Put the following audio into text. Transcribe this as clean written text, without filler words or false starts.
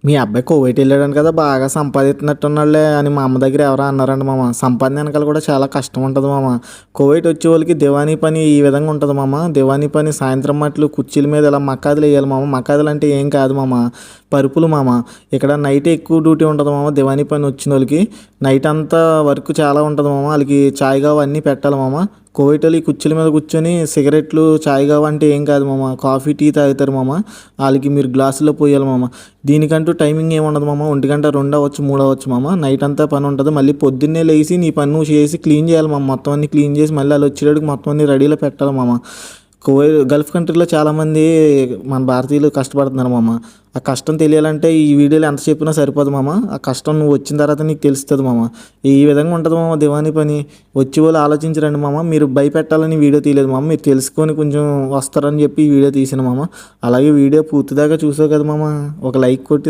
మీ అబ్బాయి కువైట్ వెళ్ళాడని కదా బాగా సంపాదిస్తున్నట్టున్నాడులే అని మా అమ్మ దగ్గర ఎవరో అన్నారండి మామ. సంపాదన వెనకాల కూడా చాలా కష్టం ఉంటుంది మామ. కువైట్ వచ్చే వాళ్ళకి దివానీ పని ఈ విధంగా ఉంటుంది మామ. దివానీ పని సాయంత్రం మట్లు కుర్చీల మీద ఇలా మక్కాదులు వేయాలి మామ. మక్కాదులు అంటే ఏం కాదు మామ, పరుపులు మామ. ఇక్కడ నైట్ ఎక్కువ డ్యూటీ ఉంటుంది మామ. దివానీ పని వచ్చిన వాళ్ళకి నైట్ అంతా వర్క్ చాలా ఉంటుంది మామ. వాళ్ళకి చాయ్ కావ అన్నీ పెట్టాలి మామ. కువైట్ వాళ్ళు ఈ కుర్చీల మీద కూర్చొని సిగరెట్లు చాయ్ కావ అంటే ఏం కాదు మామ, కాఫీ టీ తాగుతారు మామ. వాళ్ళకి మీరు గ్లాసులో పోయాలి మామ. దీనికంటూ టైమింగ్ ఏమి ఉండదు మామ. 1 గంట 2 అవ్వచ్చు 3 అవ్వచ్చు మామ. నైట్ అంతా పని ఉంటుంది. మళ్ళీ పొద్దున్నే లేచి నీ పని నువ్వు చేసి క్లీన్ చేయాలి మామ. మొత్తం అన్ని క్లీన్ చేసి మళ్ళీ వాళ్ళు వచ్చేటప్పుడు మొత్తం అన్ని రెడీలో పెట్టాలి మామ. గల్ఫ్ కంట్రీలో చాలామంది మన భారతీయులు కష్టపడుతున్నారు మామ. ఆ కష్టం తెలియాలంటే ఈ వీడియోలో ఎంత చెప్పినా సరిపోదు మామ. ఆ కష్టం నువ్వు వచ్చిన తర్వాత నీకు తెలుస్తుంది మామ. ఈ విధంగా ఉంటుంది మామ దివానీ పని. వచ్చే వాళ్ళు ఆలోచించరండి మామ. మీరు భయపెట్టాలని వీడియో తీయలేదు మామ. మీరు తెలుసుకొని కొంచెం వస్తారని చెప్పి ఈ వీడియో తీసాను మామ. అలాగే వీడియో పూర్తిదాకా చూసావు కదా మామ. ఒక లైక్ కొట్టి